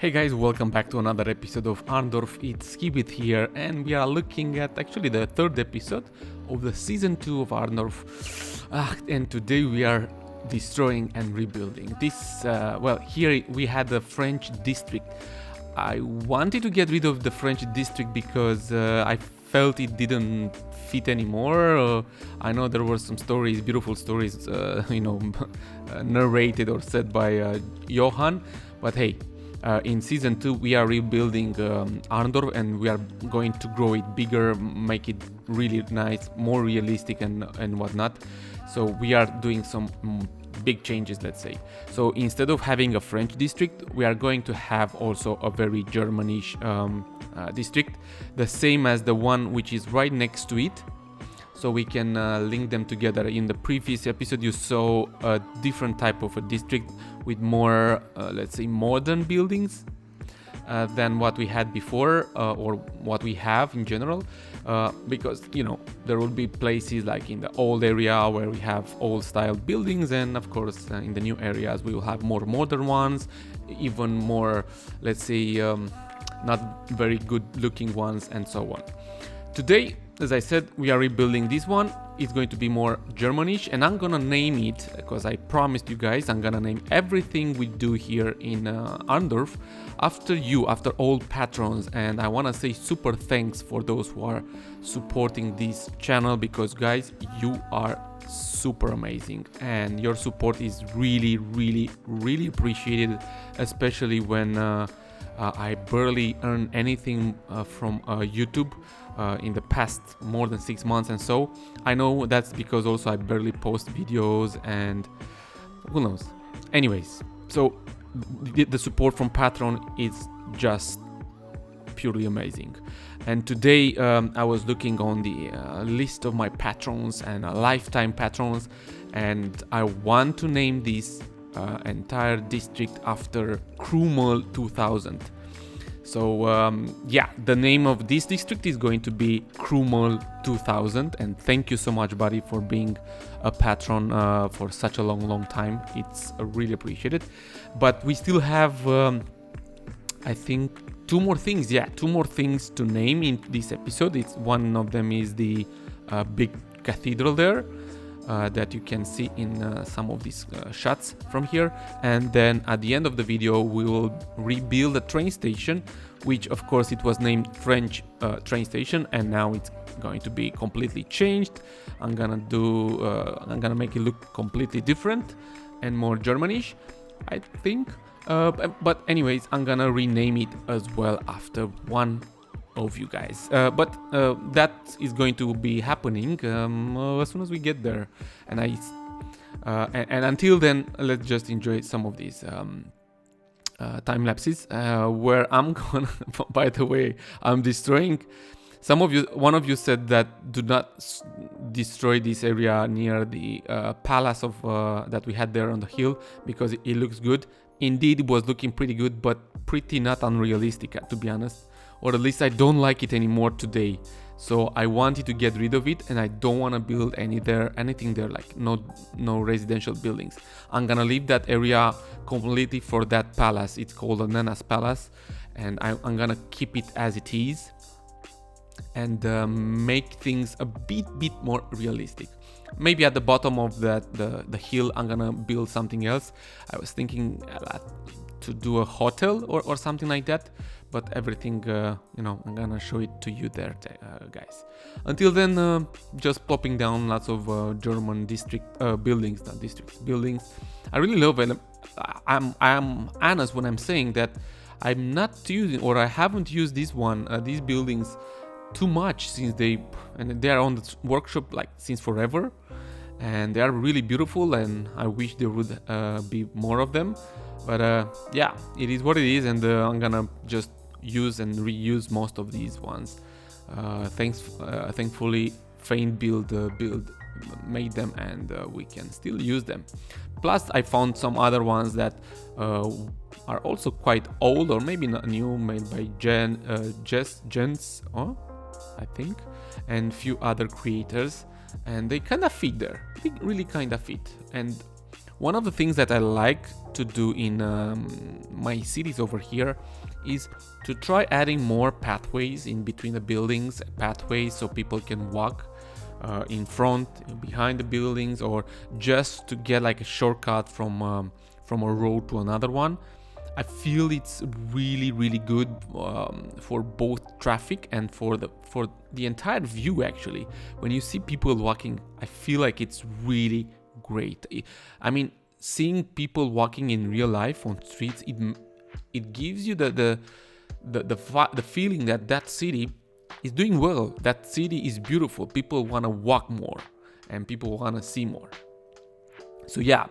Hey guys, welcome back to another episode of Arndorf. It's Skibitth here, and we are looking at actually the third episode of the season 2 of Arndorf. And today we are destroying and rebuilding. Here we had the French district. I wanted to get rid of the French district because I felt it didn't fit anymore. I know there were some stories, beautiful stories, narrated or said by Johan, but hey, in season 2 we are rebuilding Arndorf, and we are going to grow it bigger, make it really nice, more realistic and whatnot. So we are doing some big changes, let's say. So instead of having a French district, we are going to have also a very Germanish district, the same as the one which is right next to it. So we can link them together. In the previous episode you saw a different type of a district with more, let's say, modern buildings than what we had before, or what we have in general, because there will be places like in the old area where we have old style buildings, and of course in the new areas we will have more modern ones, even more, let's say, not very good looking ones, and so on. Today, as I said, we are rebuilding this one. It's going to be more Germanish, and I'm gonna name it, because I promised you guys I'm gonna name everything we do here in Arndorf after all patrons. And I wanna say super thanks for those who are supporting this channel, because guys, you are super amazing and your support is really, really, really appreciated, especially when I barely earn anything from YouTube in the past more than 6 months, and so I know that's because also I barely post videos, and who knows. Anyways, so the support from Patreon is just purely amazing. And today I was looking on the list of my patrons and lifetime patrons, and I want to name this entire district after KRUEMEL 2000. So the name of this district is going to be KRUEMEL 2000, and thank you so much, buddy, for being a patron for such a long time. It's really appreciated. But we still have I think two more things to name in this episode. One of them is the big cathedral there, that you can see in some of these shots from here. And then at the end of the video we will rebuild the train station, which of course it was named French train station, and now it's going to be completely changed. I'm gonna make it look completely different and more Germanish, I think. But anyways, I'm gonna rename it as well after one of you guys, but that is going to be happening as soon as we get there, and until then, let's just enjoy some of these time lapses where I'm gonna by the way, I'm destroying one of you said that do not destroy this area near the palace of that we had there on the hill, because it looks good. Indeed, it was looking pretty good, but pretty not unrealistic, to be honest. Or at least I don't like it anymore today. So I wanted to get rid of it, and I don't want to build anything there, like no residential buildings. I'm gonna leave that area completely for that palace. It's called Nana's Palace, and I'm gonna keep it as it is and make things a bit more realistic. Maybe at the bottom of the hill I'm gonna build something else. I was thinking to do a hotel or something like that, but everything I'm gonna show it to you there, guys. Until then, just plopping down lots of German buildings. I really love it. I'm honest when I'm saying that I'm not using, or I haven't used these buildings too much, since they are on the workshop like since forever, and they are really beautiful, and I wish there would be more of them. But it is what it is, and I'm gonna just use and reuse most of these ones. Thankfully Faint build made them, and we can still use them. Plus I found some other ones that are also quite old, or maybe not new, made by Jens, I think, and few other creators, and they kind of fit there. They really kind of fit. And one of the things that I like to do in my cities over here is to try adding more pathways in between the buildings, pathways so people can walk in front, behind the buildings, or just to get like a shortcut from a road to another one. I feel it's really good for both traffic and for the entire view. Actually, when you see people walking, I feel like it's really great. I mean, seeing people walking in real life on streets, it gives you the feeling that city is doing well. That city is beautiful. People want to walk more, and people want to see more. So yeah,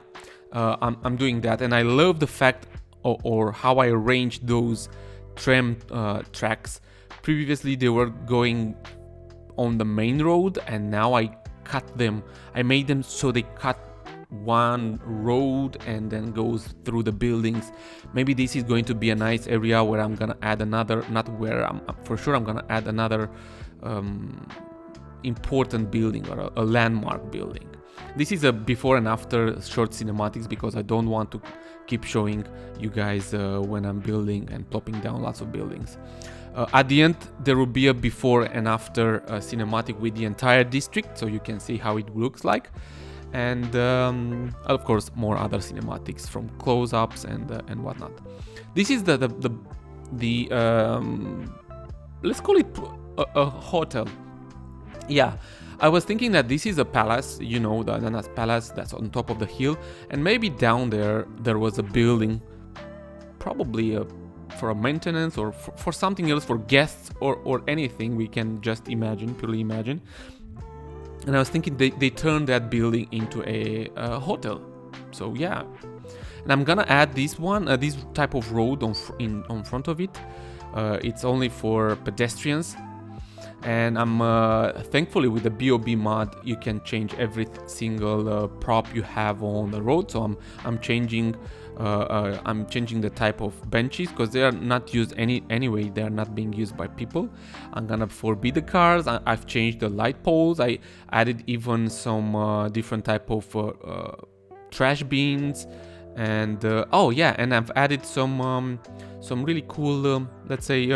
I'm doing that, and I love the fact or how I arranged those tram tracks. Previously they were going on the main road, and now I cut them. I made them so they cut one road and then goes through the buildings. Maybe this is going to be a nice area where I'm gonna add another, not where I'm for sure I'm gonna add another important building or a landmark building. This is a before and after short cinematics because I don't want to keep showing you guys when I'm building and plopping down lots of buildings. At the end there will be a before and after cinematic with the entire district, so you can see how it looks like, and of course more other cinematics from close-ups and whatnot. This is the let's call it a hotel. Yeah, I was thinking that this is a palace, you know, the Ananas Palace that's on top of the hill, and maybe down there was a building, probably for a maintenance or for something else, for guests or anything we can just imagine, purely imagine. And I was thinking they turned that building into a hotel. So yeah, and I'm gonna add this one, this type of road on front of it. It's only for pedestrians. And I'm thankfully with the BOB mod you can change every single prop you have on the road. So I'm changing the type of benches because they are not used anyway. They are not being used by people. I'm gonna forbid the cars. I've changed the light poles. I added even some different type of trash bins, and oh yeah, and I've added some really cool let's say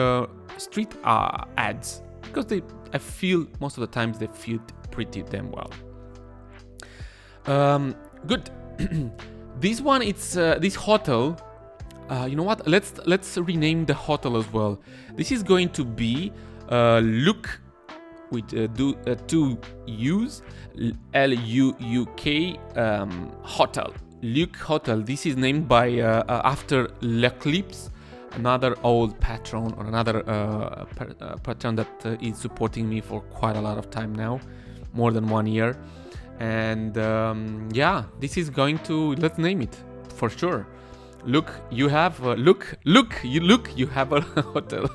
street ads. Because I feel most of the times they feel pretty damn well. Good. This one, it's this hotel. You know what? Let's rename the hotel as well. This is going to be LUUK with two U's, LUUK hotel. LUUK hotel. This is named by after l'Eclipse, another old patron or another patron that is supporting me for quite a lot of time now, more than 1 year. And yeah, this is going to, let's name it for sure. Look, you have you have a hotel.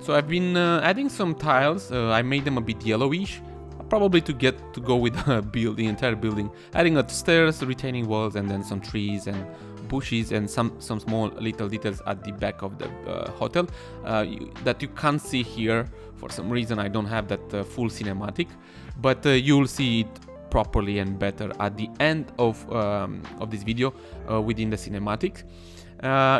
So I've been adding some tiles. I made them a bit yellowish, probably to go with the entire building. Adding stairs, retaining walls, and then some trees and bushes and some small little details at the back of the hotel that you can't see here. For some reason I don't have that full cinematic, but you'll see it properly and better at the end of this video within the cinematics.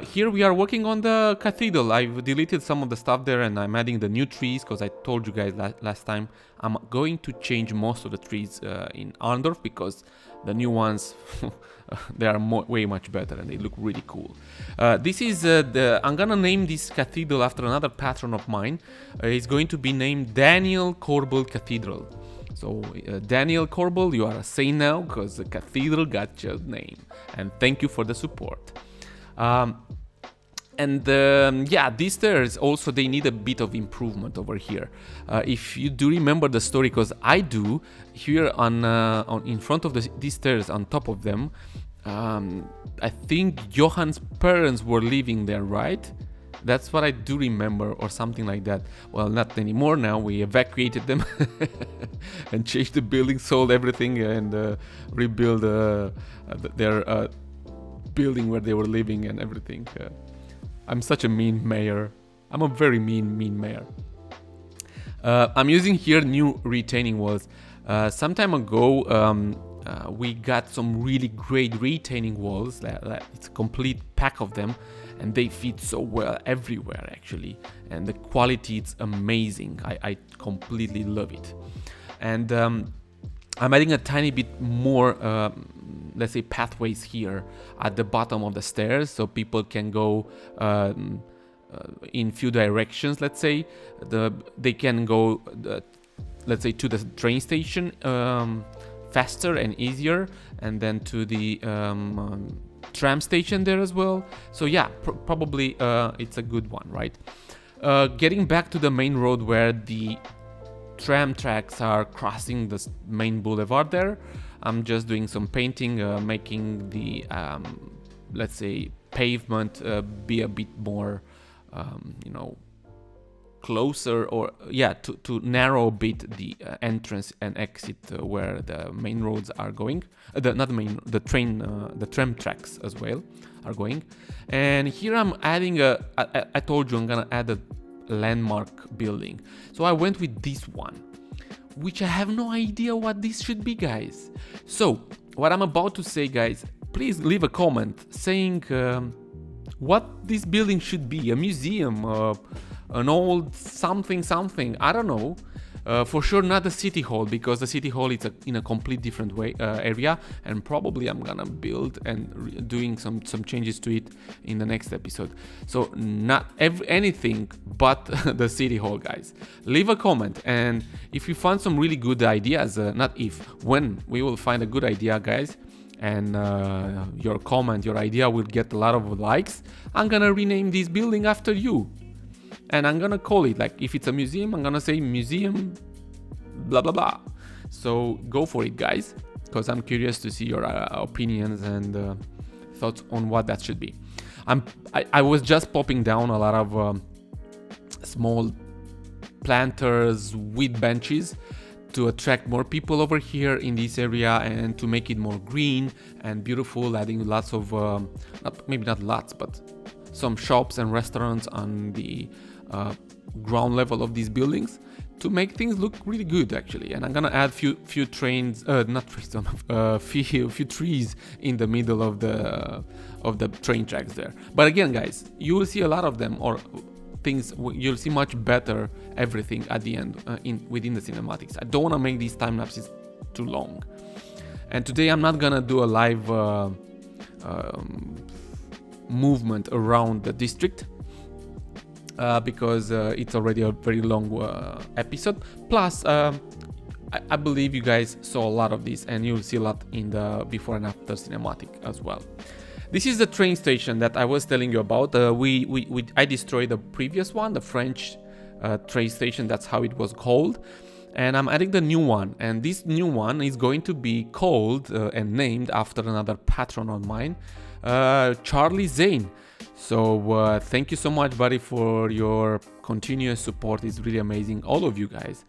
Here we are working on the cathedral. I've deleted some of the stuff there and I'm adding the new trees because I told you guys last time I'm going to change most of the trees in Arndorf because the new ones they are way much better and they look really cool. This is I'm gonna name this cathedral after another patron of mine. It's going to be named Daniel KORBEL Cathedral. So Daniel KORBEL, you are a saint now because the cathedral got your name, and thank you for the support. Yeah, these stairs also, they need a bit of improvement over here. If you do remember the story, because I do, here on in front of these stairs, on top of them, I think Johan's parents were living there, right? That's what I do remember, or something like that. Well, not anymore now. We evacuated them and changed the building, sold everything, and rebuilt their building where they were living and everything. I'm such a mean mayor. I'm a very mean mayor. I'm using here new retaining walls. Some time ago, we got some really great retaining walls. It's a complete pack of them, and they fit so well everywhere actually, and the quality is amazing. I completely love it. And I'm adding a tiny bit more let's say pathways here at the bottom of the stairs, so people can go in few directions. Let's say they can go let's say to the train station faster and easier, and then to the tram station there as well. So yeah, probably it's a good one, right? Getting back to the main road where the tram tracks are crossing the main boulevard there, I'm just doing some painting, making the let's say pavement be a bit more you know, closer, or yeah, to narrow a bit the entrance and exit where the main roads are going, the tram tracks as well are going. And here I'm adding I told you I'm gonna add a landmark building, so I went with this one, which I have no idea what this should be, guys. So what I'm about to say, guys, please leave a comment saying what this building should be. A museum, an old something, I don't know. For sure not the city hall, because the city hall is in a complete different way area, and probably I'm gonna build and doing some changes to it in the next episode. So not anything but the city hall, guys. Leave a comment, and if you find some really good ideas, when we will find a good idea, guys, and your comment, your idea will get a lot of likes, I'm gonna rename this building after you. And I'm gonna call it, like, if it's a museum, I'm gonna say museum blah blah blah. So go for it, guys, because I'm curious to see your opinions and thoughts on what that should be. I was just popping down a lot of small planters with benches to attract more people over here in this area and to make it more green and beautiful, adding lots of maybe not lots, but some shops and restaurants on the ground level of these buildings to make things look really good, actually. And I'm gonna add few trees in the middle of the train tracks there. But again, guys, you will see a lot of them, or things you'll see much better everything at the end within the cinematics. I don't want to make these time lapses too long. And today I'm not gonna do a live movement around the district because it's already a very long episode. Plus I believe you guys saw a lot of this, and you'll see a lot in the before and after cinematic as well. This is the train station that I was telling you about. I destroyed the previous one, the French train station, that's how it was called. And I'm adding the new one, and this new one is going to be called and named after another patron of mine, Charlie Zane. So thank you so much, buddy, for your continuous support. It's really amazing, all of you guys.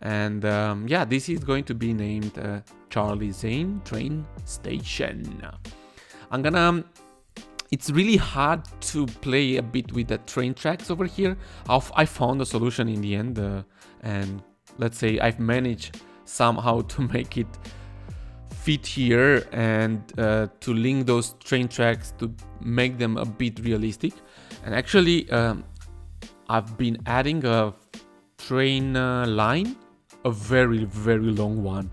And yeah, this is going to be named Charlie Zane Train Station. It's really hard to play a bit with the train tracks over here. I found a solution in the end, and let's say I've managed somehow to make it fit here and to link those train tracks to make them a bit realistic. And actually I've been adding a train line, a very, very long one,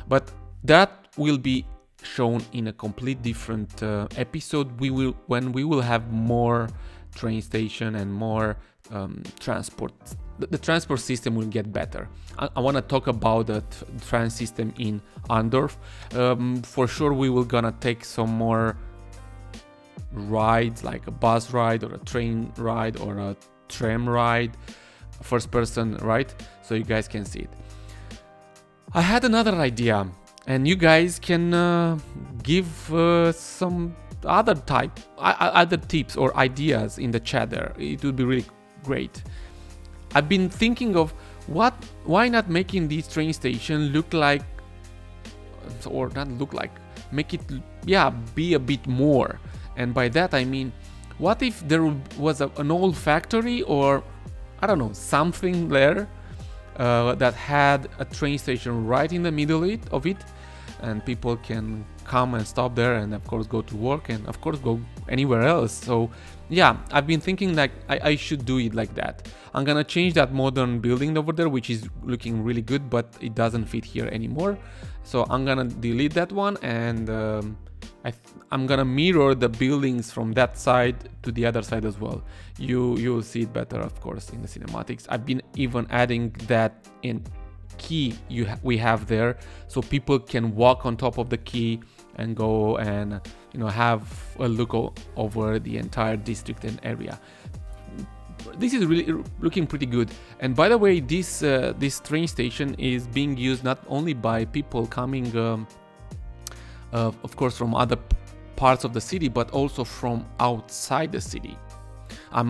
but that will be shown in a complete different episode. When we will have more train station and more transport. The transport system will get better. I want to talk about the train system in Arndorf. For sure we will gonna take some more rides, like a bus ride or a train ride or a tram ride, first person, right? So you guys can see it. I had another idea, and you guys can give some other tips or ideas in the chat there. It would be really great. I've been thinking of why not making this train station look like, or not look like, make it, yeah, be a bit more. And by that I mean, what if there was an old factory, or I don't know, something there that had a train station right in the middle of it, and people can come and stop there and of course go to work and of course go anywhere else. So yeah, I've been thinking like I should do it like that. I'm gonna change that modern building over there, which is looking really good, but it doesn't fit here anymore. So I'm gonna delete that one, and I'm gonna mirror the buildings from that side to the other side as well. You'll see it better, of course, in the cinematics. I've been even adding that in key we have there, so people can walk on top of the key and go and have a look over the entire district and area. This is really looking pretty good. And by the way, this train station is being used not only by people coming of course from other parts of the city, but also from outside the city. The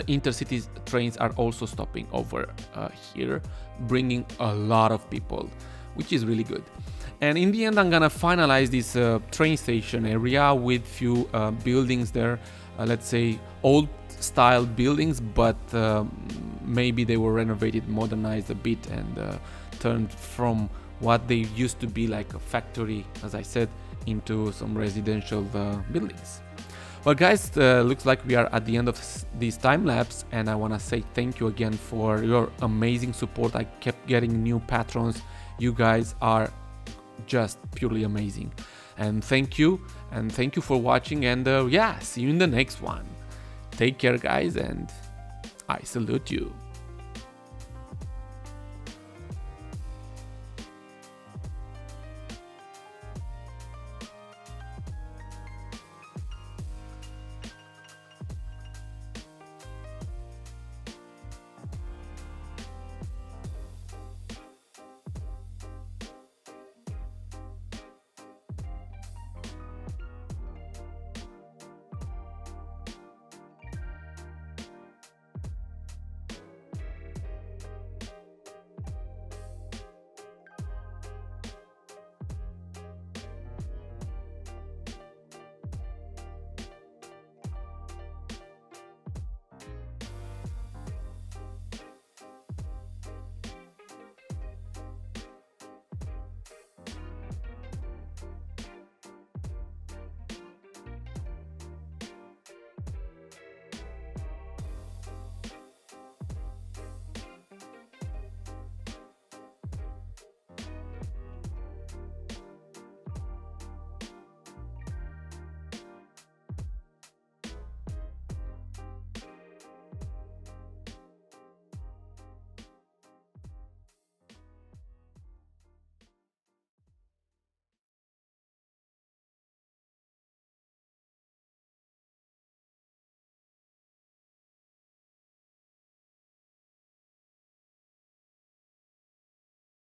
intercity trains are also stopping over here, bringing a lot of people, which is really good. And in the end, I'm gonna finalize this train station area with few buildings there, let's say old style buildings, but maybe they were renovated, modernized a bit, and turned from what they used to be like a factory, as I said, into some residential buildings. Well guys, looks like we are at the end of this time lapse, and I want to say thank you again for your amazing support. I kept getting new patrons. You guys are just purely amazing, and thank you for watching, and yeah, see you in the next one. Take care guys, and I salute you.